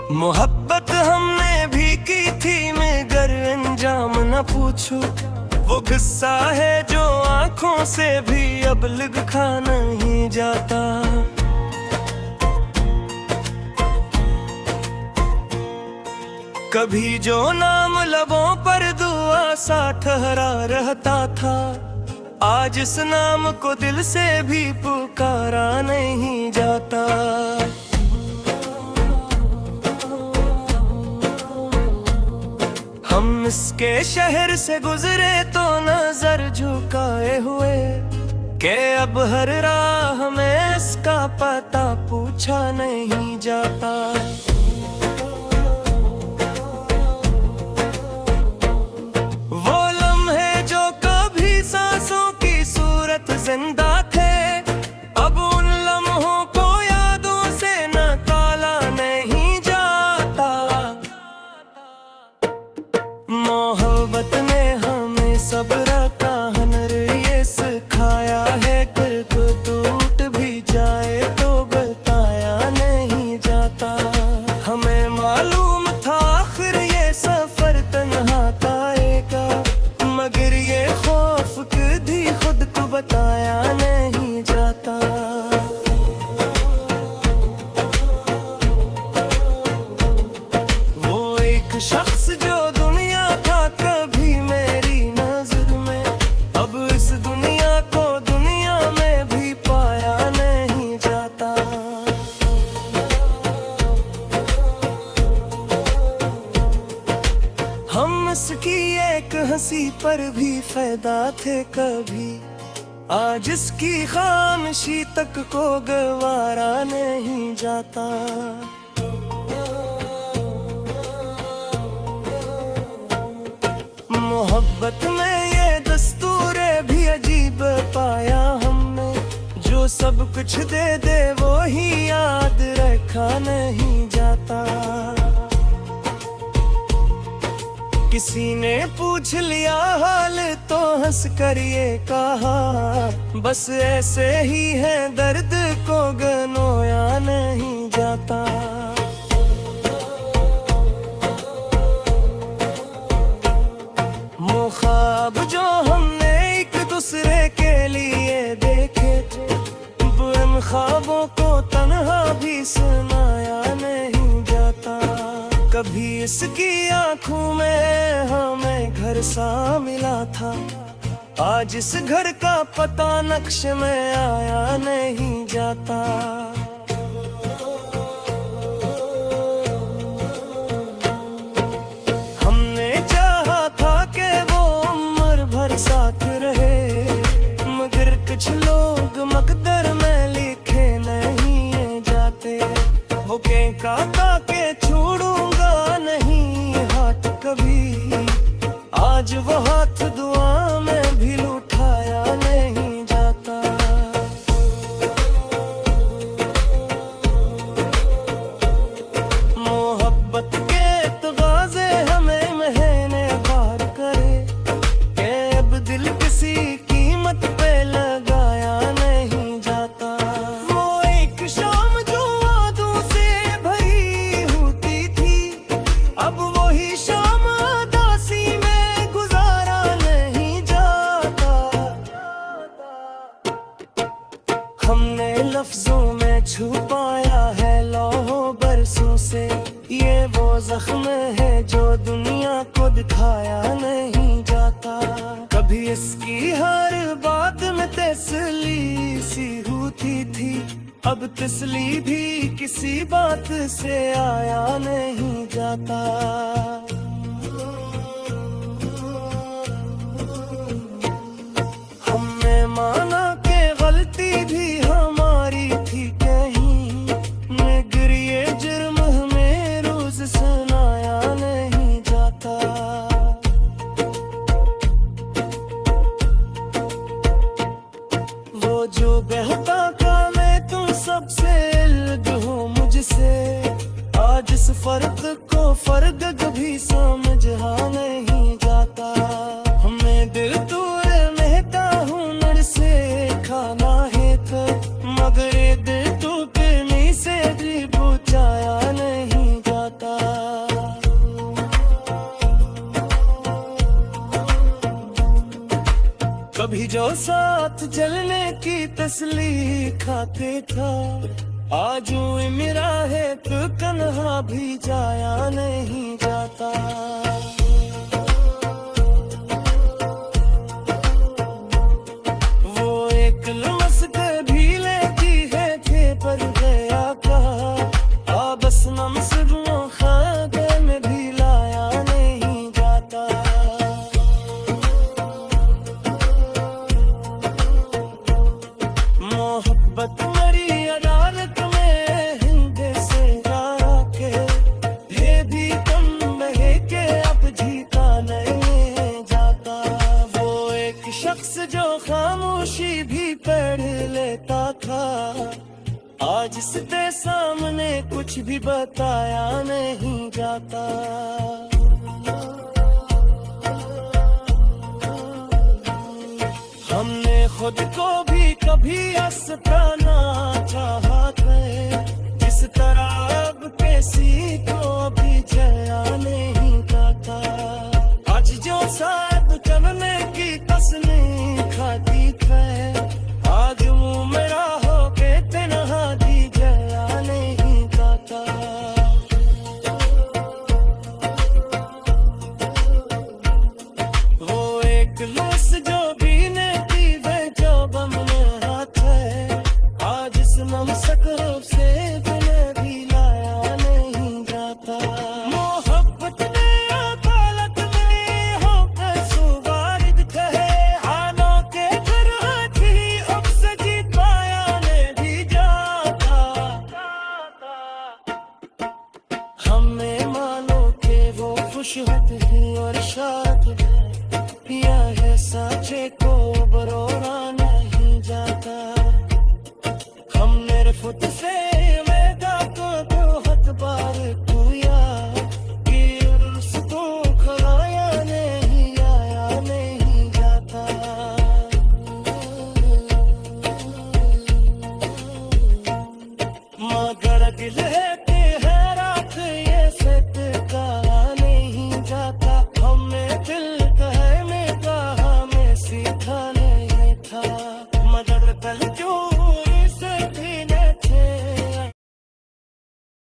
मोहब्बत हमने भी की थी मगर अंजाम न पूछो। वो गुस्सा है जो आंखों से भी अब लिखा नहीं जाता। कभी जो नाम लबों पर दुआ सा ठहरा रहता था, आज इस नाम को दिल से भी पुकारा नहीं जाता। हम इसके शहर से गुजरे तो नजर झुकाए हुए के अब हर राह में इसका पता पूछा नहीं जाता। वो लम्हे जो कभी सांसों की सूरत जिंदा थे, अब उन लम्हों को यादों से निकाला नहीं जाता। मोहब्बत ने हमें सब्र का हुनर ये सिखाया है, दिल को टूट भी जाए तो बताया नहीं जाता। हमें मालूम था आखिर ये सफर तन्हा आएगा, मगर ये खौफ कभी खुद को बताया नहीं जाता। वो एक शख्स जो की एक हंसी पर भी फैदा थे कभी, आज इसकी खामोशी तक को गवारा नहीं जाता। मोहब्बत में ये दस्तूर भी अजीब पाया हमने, जो सब कुछ दे दे वो ही याद रखा नहीं जाता। किसी ने पूछ लिया हाल तो हंस कर ये कहा, बस ऐसे ही है दर्द को गनोया नहीं जाता। वो ख्वाब जो हमने एक दूसरे के लिए देखे थे, वो इन ख्वाबों को तन्हा भी सुनाया नहीं जाता। कभी इसकी आंखों में हमें घर सा मिला था, आज इस घर का पता नक्श में आया नहीं जाता। हमने चाहा था कि वो उम्र भर साथ रहे, मगर कुछ लोग मकदर में लिखे नहीं जाते। वो कहता के छोड़ूंगा नहीं हाथ कभी, आज वो हाथ दुआ में भी उठाया नहीं जाता। मोहब्बत के तगाज़े हमें महीने पार करे, के अब दिल किसी कीमत पे लगाया नहीं जाता। वो एक शाम जो यादों से भरी होती थी, अब वही शाम उदासी में गुजारा नहीं जाता। हमने लफ्जों में छुपाया है लौहों बरसों से, ये वो जख्म है जो दुनिया को दिखाया नहीं जाता। कभी इसकी हर बात में तसल्ली सी होती थी, अब तसल्ली भी किसी बात से आया नहीं जाता। हमने माना कि गलती भी हमारी थी कहीं, मगर ये जुर्म हमें रोज सुनाया नहीं जाता। वो जो बहता का मैं तुम सबसे अलग हो मुझसे, आज इस फर्क को फर्क कभी समझा नहीं जाता। हमें दिल तोड़े महता हुनर से खाना है था, मगर ये दिल तो नहीं से भी बुझाया नहीं जाता। असली खाते था। आजू मेरा है तो कन्हा भी जाया नहीं जाता। वो एक लम्स भी लेती है थे पर गया कहा। बस नमसरों खागे में भी लाया नहीं जाता। मोहब्बत मरी अदालत में हिंदे से जाके, ये भी तुम बहे के अब जीता नहीं जाता। वो एक शख्स जो खामोशी भी पढ़ लेता था, आज इसके सामने कुछ भी बताया नहीं जाता। हमने खुद को भी कभी अस्ताना चाहा है, जिस तरह अब कैसी को भी जया नहीं जाता। आज जो साथ करने की कसमें खाती थे, आज मुँह मेरा हो के तन्हा दी जया नहीं जाता। वो एक लस जो बीने की वे जो बमने हाथ है, आज इस नमसक से बिना भी लाया नहीं जाता। मोहब्बत ने अदालत में होकर सुवारिद कहे, हालों के तरह थी अब से जीत पाया नहीं जाता। हमें मानो के वो खुश होते हैं और शाद है, या है साचे को बरोरा नहीं जाता। हमने खुद से मैदा को बहुत बार किया कि उसको खराया नहीं आया नहीं जाता। मगर दिल है कि है रात ये से